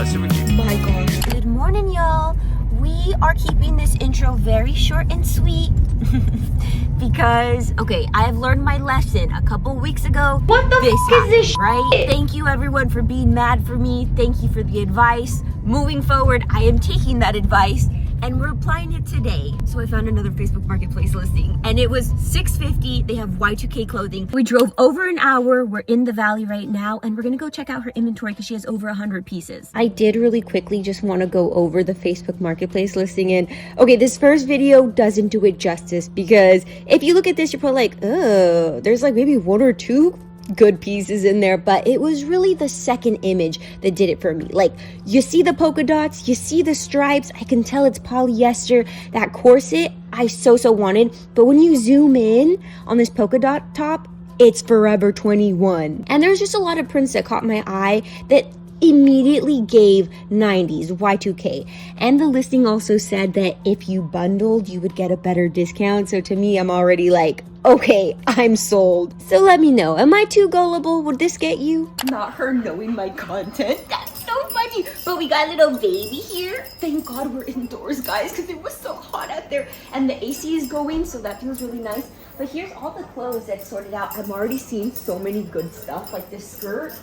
was super cute. My gosh. Good morning, y'all. We are keeping this intro very short and sweet because, okay, I have learned my lesson a couple weeks ago. What the fuck is this, right? Thank you everyone for being mad for me. Thank you for the advice. Moving forward, I am taking that advice and we're applying it today. So I found another Facebook Marketplace listing and it was $6.50. They have Y2K clothing. We drove over an hour. We're in the valley right now and we're gonna go check out her inventory because she has over 100 pieces. I did really quickly just wanna go over the Facebook Marketplace listing and okay, this first video doesn't do it justice because if you look at this, you're probably like, oh, there's like maybe one or two good pieces in there, but it was really the second image that did it for me. Like, you see the polka dots, you see the stripes, I can tell it's polyester. That corset I so wanted, but when you zoom in on this polka dot top, it's Forever 21. And there's just a lot of prints that caught my eye that immediately gave 90s Y2K. And the listing also said that if you bundled, you would get a better discount. So to me, I'm already like, okay, I'm sold. So let me know, am I too gullible? Would this get you? Not her knowing my content. That's so funny. But we got a little baby here. Thank God we're indoors, guys, because it was so hot out there. And the AC is going, so that feels really nice. But here's all the clothes that's sorted out. I'm already seeing so many good stuff, like this skirt.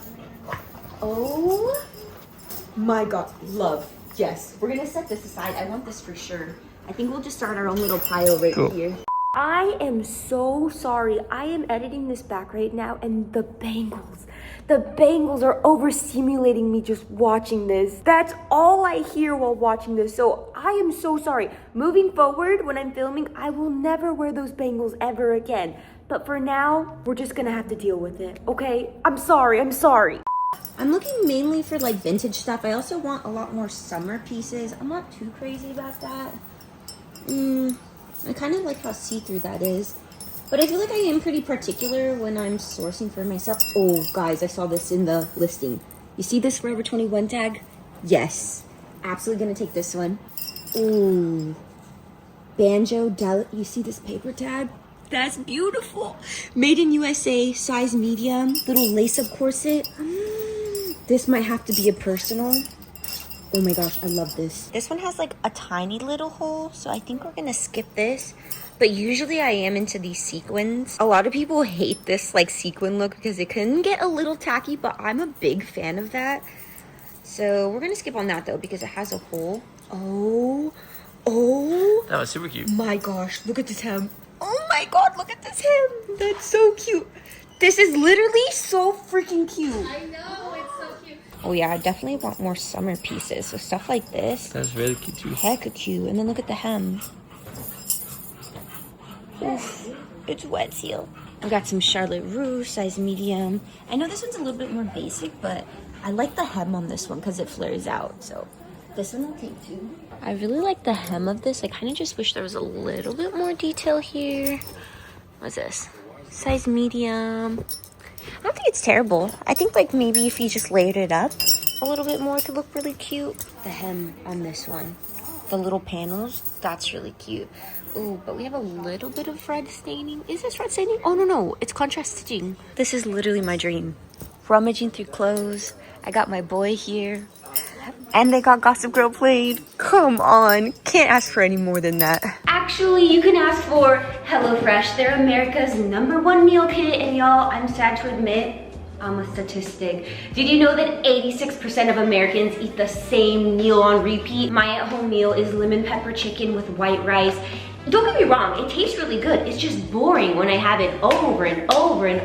Oh my God, love. Yes, we're gonna set this aside. I want this for sure. I think we'll just start our own little pile right here. I am so sorry. I am editing this back right now and the bangles are overstimulating me just watching this. That's all I hear while watching this. So I am so sorry. Moving forward, when I'm filming, I will never wear those bangles ever again. But for now, we're just gonna have to deal with it, okay? I'm sorry. I'm looking mainly for like vintage stuff. I also want a lot more summer pieces. I'm not too crazy about that. I kind of like how see-through that is. But I feel like I am pretty particular when I'm sourcing for myself. Oh, guys, I saw this in the listing. You see this Forever 21 tag? Yes. Absolutely gonna take this one. Ooh. Banjo You see this paper tag? That's beautiful. Made in USA, size medium, little lace-up corset. This might have to be a personal. Oh my gosh, I love this. This one has like a tiny little hole, so I think we're gonna skip this. But usually I am into these sequins. A lot of people hate this like sequin look because it can get a little tacky, but I'm a big fan of that. So we're gonna skip on that though because it has a hole. Oh. That was super cute. My gosh, look at this hem. Oh my God, look at this hem. That's so cute. This is literally so freaking cute. I know, it's so cute. Oh yeah, I definitely want more summer pieces. So stuff like this. That's really cute too. Hecka cute. And then look at the hem. Oof, it's wet seal. I got some Charlotte Russe, size medium. I know this one's a little bit more basic, but I like the hem on this one because it flares out. So this one I'll take too. I really like the hem of this. I kind of just wish there was a little bit more detail here. What's this? Size medium. I don't think it's terrible. I think like maybe if you just layered it up a little bit more, it could look really cute. The hem on this one, the little panels, that's really cute. Ooh, but we have a little bit of red staining. Is this red staining? Oh, no, it's contrast stitching. This is literally my dream. Rummaging through clothes. I got my boy here. And they got Gossip Girl played. Come on, can't ask for any more than that. Actually, you can ask for HelloFresh. They're America's #1 meal kit, and y'all, I'm sad to admit, I'm a statistic. Did you know that 86% of Americans eat the same meal on repeat? My at-home meal is lemon pepper chicken with white rice. Don't get me wrong, it tastes really good. It's just boring when I have it over and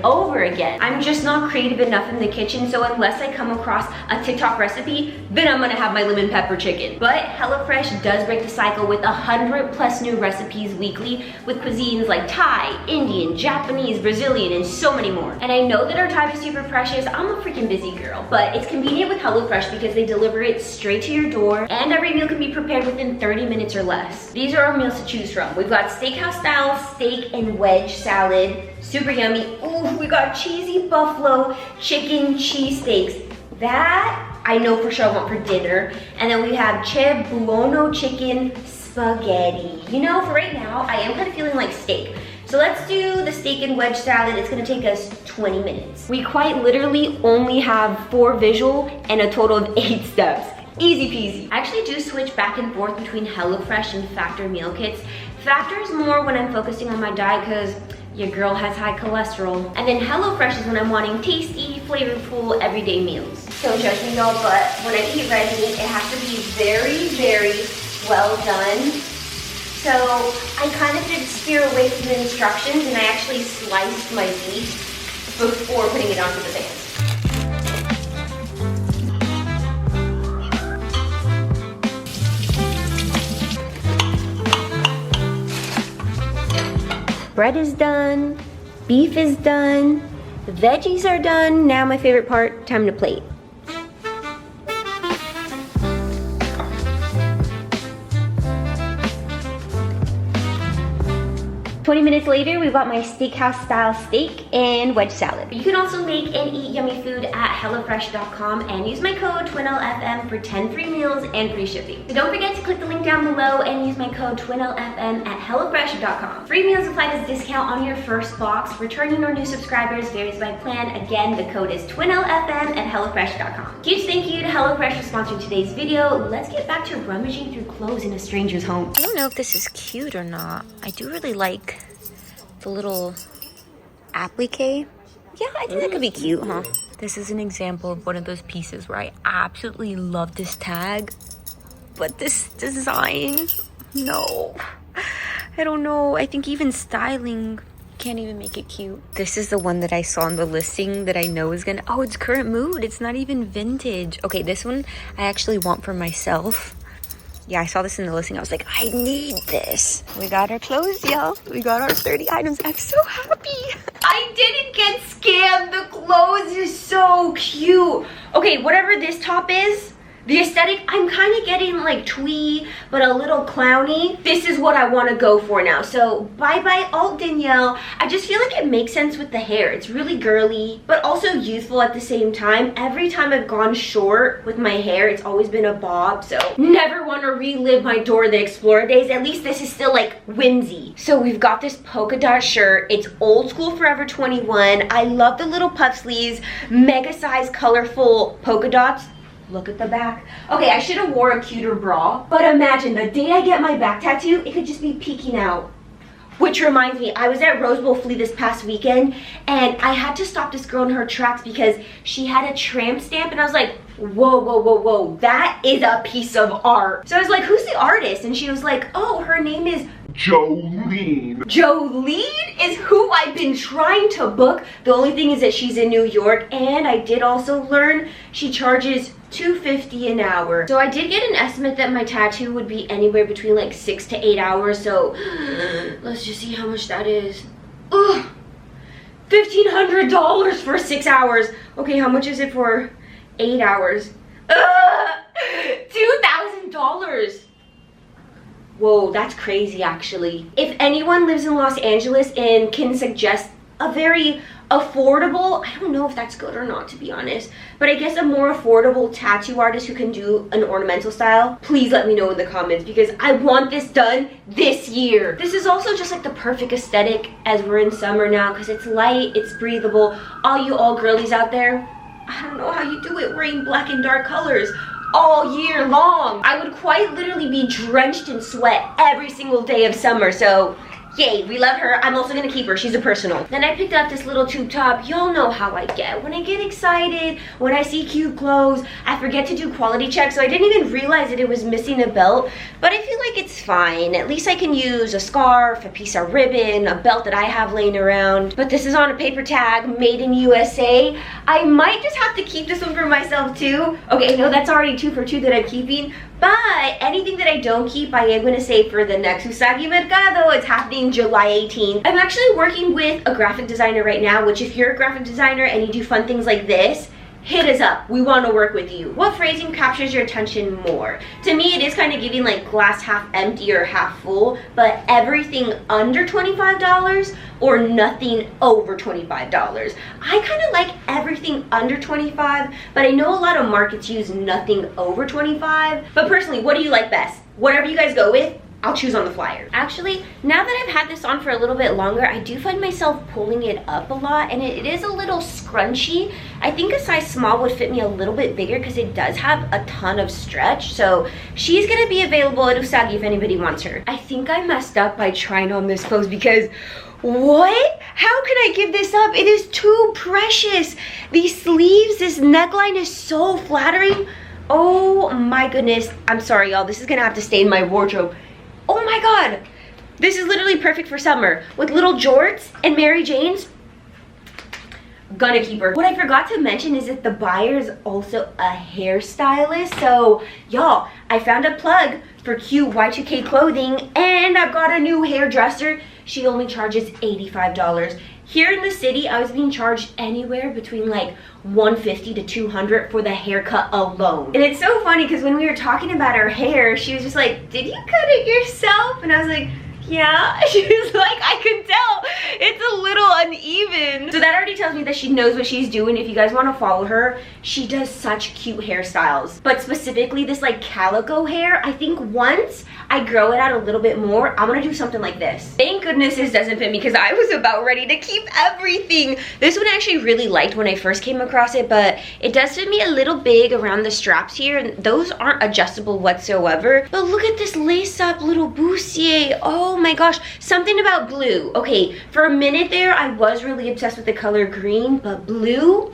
over again. I'm just not creative enough in the kitchen, so unless I come across a TikTok recipe, then I'm gonna have my lemon pepper chicken. But HelloFresh does break the cycle with 100+ new recipes weekly with cuisines like Thai, Indian, Japanese, Brazilian, and so many more. And I know that our time is super precious. I'm a freaking busy girl, but it's convenient with HelloFresh because they deliver it straight to your door, and every meal can be prepared within 30 minutes or less. These are our meals to choose from. We've got steakhouse style steak and wedge salad, super yummy. Ooh, we got cheesy buffalo chicken cheesesteaks. That I know for sure I want for dinner. And then we have buono chicken spaghetti. You know, for right now, I am kind of feeling like steak. So let's do the steak and wedge salad. It's gonna take us 20 minutes. We quite literally only have 4 visual and a total of 8 steps. Easy peasy. I actually do switch back and forth between HelloFresh and Factor meal kits. Factor is more when I'm focusing on my diet because your girl has high cholesterol. And then HelloFresh is when I'm wanting tasty, flavorful, everyday meals. So judge me y'all, but when I eat red meat, it has to be very, very well done. So I kind of did steer away from the instructions and I actually sliced my beef before putting it onto the pan. Bread is done, beef is done, the veggies are done. Now my favorite part, time to plate. 20 minutes later, we bought my steakhouse style steak and wedge salad. You can also make and eat yummy food at HelloFresh.com and use my code TWINLFM for 10 free meals and free shipping. So don't forget to click the link down below and use my code TWINLFM at HelloFresh.com. Free meals apply as discount on your first box. Returning or new subscribers varies by plan. Again, the code is TWINLFM at HelloFresh.com. Huge thank you to HelloFresh for sponsoring today's video. Let's get back to rummaging through clothes in a stranger's home. I don't know if this is cute or not. I do really like the little applique. Yeah, I think that could be cute, huh? This is an example of one of those pieces where I absolutely love this tag, but this design, no. I don't know. I think even styling can't even make it cute. This is the one that I saw on the listing that I know is gonna, oh, it's current mood. It's not even vintage. Okay, this one I actually want for myself. Yeah, I saw this in the listing. I was like, I need this. We got our clothes, y'all. We got our 30 items. I'm so happy. I didn't get scammed. The clothes is so cute. Okay, whatever this top is, the aesthetic, I'm kind of getting like twee, but a little clowny. This is what I want to go for now. So bye-bye alt Danielle. I just feel like it makes sense with the hair. It's really girly, but also youthful at the same time. Every time I've gone short with my hair, it's always been a bob. So never want to relive my Dora the Explorer days. At least this is still like whimsy. So we've got this polka dot shirt. It's old school Forever 21. I love the little puff sleeves, mega size, colorful polka dots. Look at the back. Okay, I should have wore a cuter bra, but imagine the day I get my back tattoo, it could just be peeking out. Which reminds me, I was at Rose Bowl Flea this past weekend, and I had to stop this girl in her tracks because she had a tramp stamp, and I was like, whoa, whoa, whoa, whoa, that is a piece of art. So I was like, who's the artist? And she was like, oh, her name is Jolene. Jolene is who I've been trying to book. The only thing is that she's in New York, and I did also learn she charges $2.50 an hour. So I did get an estimate that my tattoo would be anywhere between like 6 to 8 hours. So let's just see how much that is. Ugh, $1,500 for 6 hours. Okay, how much is it for 8 hours? $2,000. Whoa, that's crazy actually. If anyone lives in Los Angeles and can suggest a very affordable, I don't know if that's good or not to be honest, but I guess a more affordable tattoo artist who can do an ornamental style, please let me know in the comments because I want this done this year. This is also just like the perfect aesthetic as we're in summer now because it's light, it's breathable. All you all girlies out there, I don't know how you do it wearing black and dark colors all year long. I would quite literally be drenched in sweat every single day of summer, so yay, we love her. I'm also gonna keep her, she's a personal. Then I picked up this little tube top. Y'all know how I get. When I get excited, when I see cute clothes, I forget to do quality checks, so I didn't even realize that it was missing a belt, but I feel like it's fine. At least I can use a scarf, a piece of ribbon, a belt that I have laying around. But this is on a paper tag, made in USA. I might just have to keep this one for myself too. Okay, no, that's already 2 for 2 that I'm keeping. But anything that I don't keep, I am going to save for the next USAGI MERCADO. It's happening July 18th. I'm actually working with a graphic designer right now, which if you're a graphic designer and you do fun things like this, hit us up. We want to work with you. What phrasing captures your attention more? To me, it is kind of giving like glass half empty or half full, but everything under $25 or nothing over $25. I kind of like everything under $25, but I know a lot of markets use nothing over $25. But personally, what do you like best? Whatever you guys go with, I'll choose on the flyer. Actually, now that I've had this on for a little bit longer, I do find myself pulling it up a lot, and it is a little scrunchy. I think a size small would fit me a little bit bigger because it does have a ton of stretch. So she's gonna be available at USAGI if anybody wants her. I think I messed up by trying on this clothes because what? How can I give this up? It is too precious. These sleeves, this neckline is so flattering. Oh my goodness. I'm sorry, y'all. This is gonna have to stay in my wardrobe. Oh my god. This is literally perfect for summer. With little jorts and Mary Janes. Gonna keep her. What I forgot to mention is that the buyer is also a hairstylist. So y'all, I found a plug for cute Y2K clothing, and I've got a new hairdresser. She only charges $85. Here in the city, I was being charged anywhere between like $150 to $200 for the haircut alone. And it's so funny because when we were talking about her hair, she was just like, did you cut it yourself? And I was like, yeah. She was like, I can tell it's a little uneven. So that already tells me that she knows what she's doing. If you guys want to follow her, she does such cute hairstyles. But specifically this like calico hair, I think once I grow it out a little bit more, I'm gonna do something like this. Thank goodness this doesn't fit me because I was about ready to keep everything. This one I actually really liked when I first came across it, but it does fit me a little big around the straps here, and those aren't adjustable whatsoever. But look at this lace up little bustier. Oh my gosh, something about blue. Okay, for a minute there, I was really obsessed with the color green, but blue,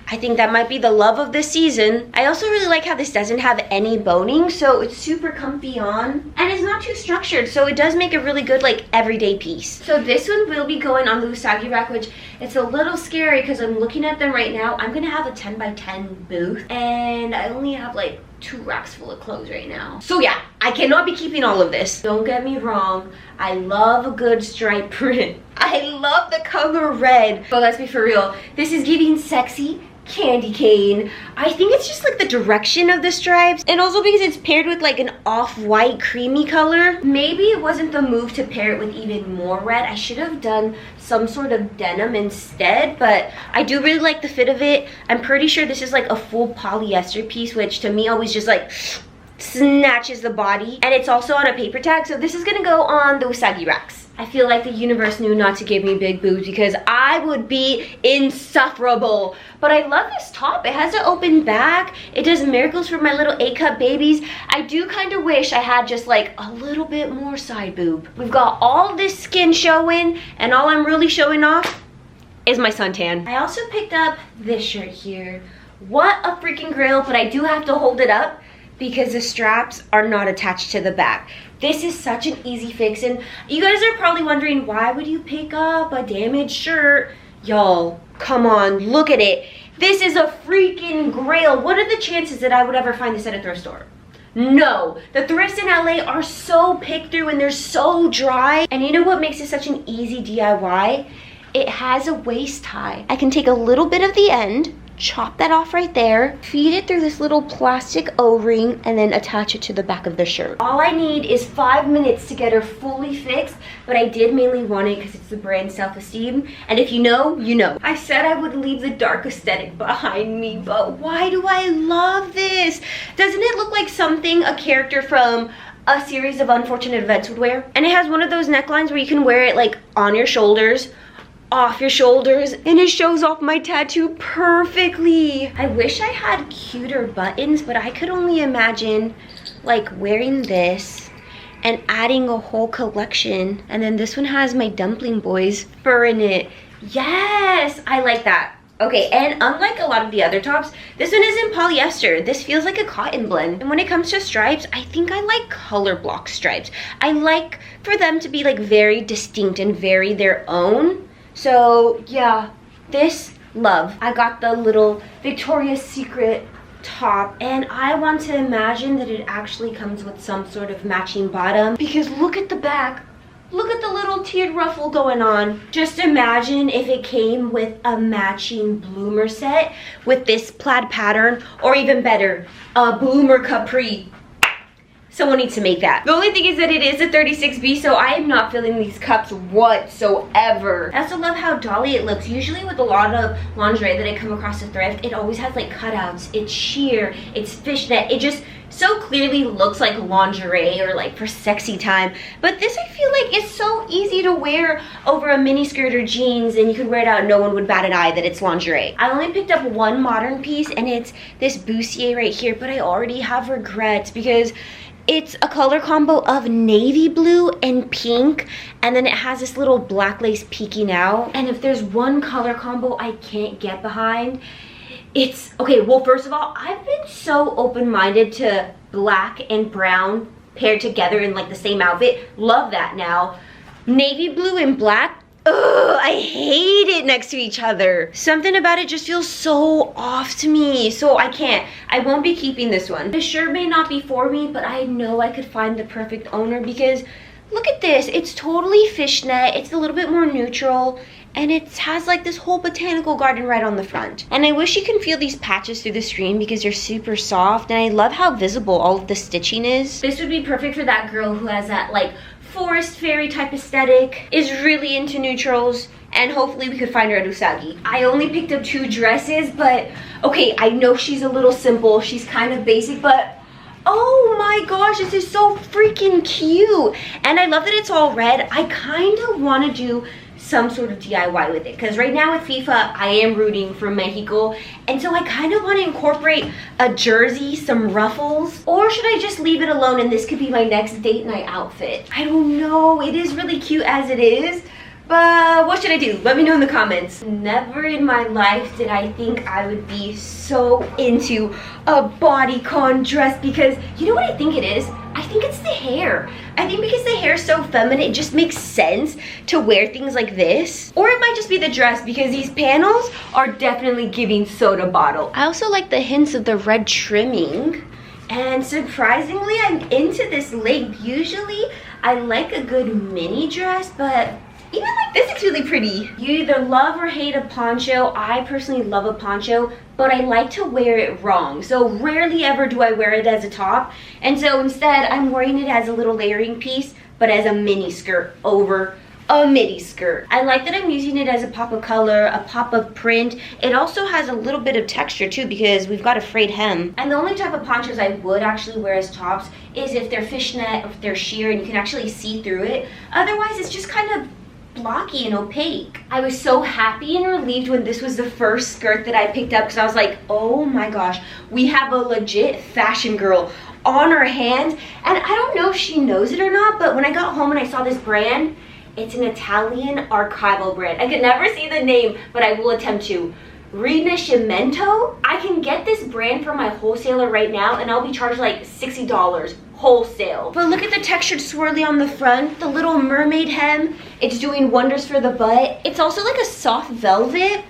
I think that might be the love of this season. I also really like how this doesn't have any boning, so it's super comfy on. And it's not too structured, so it does make a really good like everyday piece. So this one will be going on the USAGI rack, which it's a little scary because I'm looking at them right now. I'm gonna have a 10 by 10 booth, and I only have like 2 racks full of clothes right now. So yeah, I cannot be keeping all of this. Don't get me wrong, I love a good stripe print. I love the color red. But let's be for real, this is giving sexy candy cane. I think it's just like the direction of the stripes, and also because it's paired with like an off-white creamy color. Maybe it wasn't the move to pair it with even more red. I should have done some sort of denim instead, but I do really like the fit of it. I'm pretty sure this is like a full polyester piece, which to me always just like snatches the body, and it's also on a paper tag, so this is gonna go on the USAGI racks. I feel like the universe knew not to give me big boobs because I would be insufferable. But I love this top. It has an open back. It does miracles for my little A-cup babies. I do kind of wish I had just like a little bit more side boob. We've got all this skin showing, and all I'm really showing off is my suntan. I also picked up this shirt here. What a freaking grail, but I do have to hold it up because the straps are not attached to the back. This is such an easy fix, and you guys are probably wondering, why would you pick up a damaged shirt? Y'all, come on, look at it. This is a freaking grail. What are the chances that I would ever find this at a thrift store? No, the thrifts in LA are so picked through and they're so dry. And you know what makes it such an easy DIY? It has a waist tie. I can take a little bit of the end, chop that off right there, feed it through this little plastic O-ring, and then attach it to the back of the shirt. All I need is 5 minutes to get her fully fixed, but I did mainly want it because it's the brand Self-Esteem, and if you know, you know. I said I would leave the dark aesthetic behind me, but why do I love this? Doesn't it look like something a character from a series of Unfortunate Events would wear? And it has one of those necklines where you can wear it like on your shoulders, off your shoulders, and it shows off my tattoo perfectly. I wish I had cuter buttons, but I could only imagine like wearing this and adding a whole collection. And then this one has my dumpling boys fur in it. Yes, I like that. Okay, and unlike a lot of the other tops, this one isn't polyester. This feels like a cotton blend. And when it comes to stripes, I think I like color block stripes. I like for them to be like very distinct and very their own. So yeah, this love. I got the little Victoria's Secret top, and I want to imagine that it actually comes with some sort of matching bottom, because look at the back. Look at the little tiered ruffle going on. Just imagine if it came with a matching bloomer set with this plaid pattern, or even better, a bloomer capri. Someone needs to make that. The only thing is that it is a 36B, so I am not feeling these cups whatsoever. I also love how dolly it looks. Usually with a lot of lingerie that I come across at thrift, it always has like cutouts. It's sheer, it's fishnet. It just so clearly looks like lingerie or like for sexy time, but this I feel like is so easy to wear over a mini skirt or jeans, and you could wear it out, no one would bat an eye that it's lingerie. I only picked up one modern piece, and it's this bustier right here, but I already have regrets because it's a color combo of navy blue and pink, and then it has this little black lace peeking out. And if there's one color combo I can't get behind, it's, okay, well, first of all, I've been so open-minded to black and brown paired together in like the same outfit. Love that now. Navy blue and black, ugh, I hate it next to each other. Something about it just feels so off to me, so I can't. I won't be keeping this one. This shirt may not be for me, but I know I could find the perfect owner because look at this. It's totally fishnet. It's a little bit more neutral, and it has like this whole botanical garden right on the front. And I wish you can feel these patches through the screen because they're super soft, and I love how visible all of the stitching is. This would be perfect for that girl who has that like forest fairy type aesthetic, is really into neutrals, and hopefully we could find her at USAGI. I only picked up 2 dresses, but okay, I know she's a little simple, she's kind of basic, but oh my gosh, this is so freaking cute. And I love that it's all red. I kind of want to do some sort of DIY with it because right now with FIFA I am rooting for Mexico, and so I kind of want to incorporate a jersey, some ruffles, or should I just leave it alone and this could be my next date night outfit? I don't know. It is really cute as it is, but what should I do? Let me know in the comments. Never in my life did I think I would be so into a bodycon dress because you know what I think it is? I think it's the hair. I think because the hair is so feminine, it just makes sense to wear things like this. Or it might just be the dress because these panels are definitely giving soda bottle. I also like the hints of the red trimming. And surprisingly, I'm into this length. Usually, I like a good mini dress, but even like this is really pretty. You either love or hate a poncho. I personally love a poncho, but I like to wear it wrong. So rarely ever do I wear it as a top. And so instead, I'm wearing it as a little layering piece, but as a mini skirt over a midi skirt. I like that I'm using it as a pop of color, a pop of print. It also has a little bit of texture too because we've got a frayed hem. And the only type of ponchos I would actually wear as tops is if they're fishnet or if they're sheer and you can actually see through it. Otherwise, it's just kind of blocky and opaque. I was so happy and relieved when this was the first skirt that I picked up because I was like, oh my gosh, we have a legit fashion girl on our hands. And I don't know if she knows it or not, but when I got home and I saw this brand, it's an Italian archival brand. I could never see the name, but I will attempt to. Rinascimento. I can get this brand from my wholesaler right now and I'll be charged like $60 wholesale. But look at the textured swirly on the front, the little mermaid hem. It's doing wonders for the butt. It's also like a soft velvet.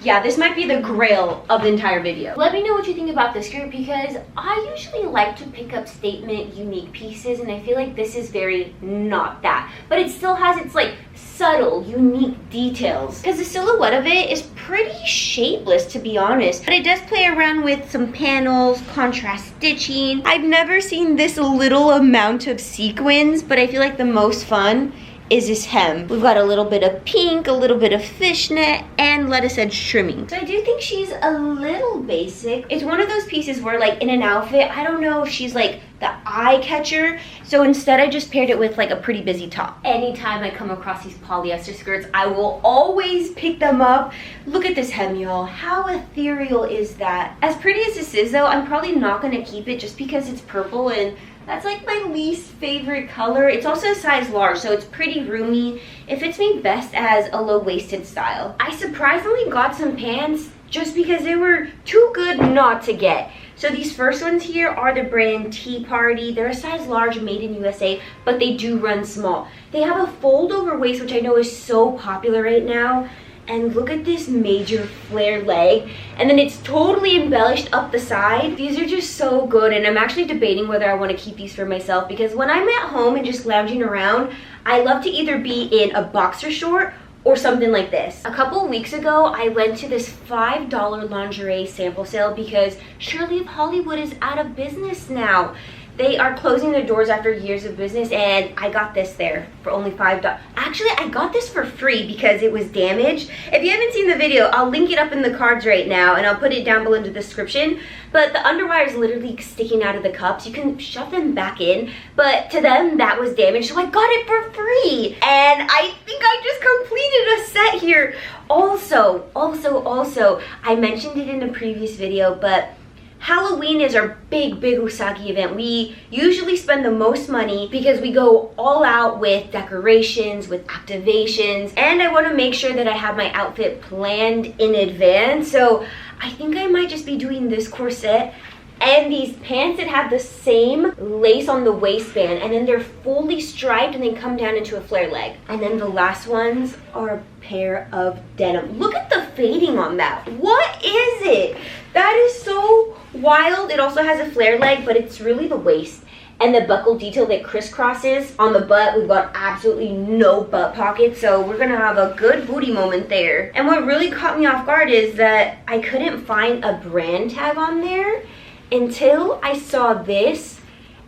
Yeah, this might be the grail of the entire video. Let me know what you think about this skirt because I usually like to pick up statement unique pieces and I feel like this is very not that. But it still has its like subtle, unique details. Because the silhouette of it is pretty shapeless to be honest. But it does play around with some panels, contrast stitching. I've never seen this little amount of sequins, but I feel like the most fun is this hem. We've got a little bit of pink, a little bit of fishnet, and lettuce edge trimming. So I do think she's a little basic. It's one of those pieces where like in an outfit, I don't know if she's like the eye catcher. So instead I just paired it with like a pretty busy top. Anytime I come across these polyester skirts, I will always pick them up. Look at this hem, y'all. How ethereal is that? As pretty as this is though, I'm probably not gonna keep it just because it's purple and that's like my least favorite color. It's also a size large, so it's pretty roomy. It fits me best as a low-waisted style. I surprisingly got some pants just because they were too good not to get. So these first ones here are the brand Tea Party. They're a size large, made in USA, but they do run small. They have a fold-over waist, which I know is so popular right now. And look at this major flare leg, and then it's totally embellished up the side. These are just so good, and I'm actually debating whether I want to keep these for myself because when I'm at home and just lounging around, I love to either be in a boxer short or something like this. A couple weeks ago, I went to this $5 lingerie sample sale because Shirley of Hollywood is out of business now. They are closing their doors after years of business, and I got this there for only $5. Actually, I got this for free because it was damaged. If you haven't seen the video, I'll link it up in the cards right now, and I'll put it down below in the description. But the underwire is literally sticking out of the cups. You can shove them back in, but to them, that was damaged, so I got it for free. And I think I just completed a set here. Also, I mentioned it in a previous video, but Halloween is our big USAGI event. We usually spend the most money because we go all out with decorations, with activations, and I want to make sure that I have my outfit planned in advance. So I think I might just be doing this corset and these pants that have the same lace on the waistband, and then they're fully striped and they come down into a flare leg. And then the last ones are a pair of denim. Look at the fading on that. What is it? That is so wild. It also has a flare leg, but it's really the waist and the buckle detail that crisscrosses on the butt. We've got absolutely no butt pockets, so we're gonna have a good booty moment there. And what really caught me off guard is that I couldn't find a brand tag on there until I saw this,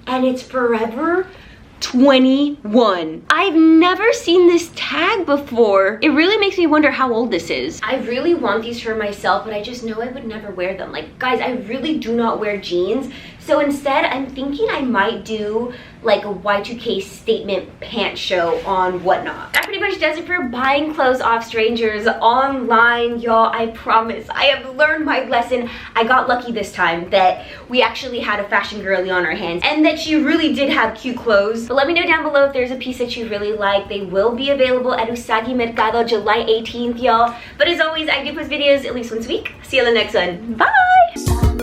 and it's Forever 21. I've never seen this tag before. It really makes me wonder how old this is. I really want these for myself, but I just know I would never wear them. Like, guys, I really do not wear jeans. So instead, I'm thinking I might do like a Y2K statement pant show on Whatnot. That pretty much does it for buying clothes off strangers online, y'all. I promise, I have learned my lesson. I got lucky this time that we actually had a fashion girly on our hands and that she really did have cute clothes. But let me know down below if there's a piece that you really like. They will be available at USAGI MERCADO July 18th, y'all. But as always, I do post videos at least once a week. See you on the next one. Bye!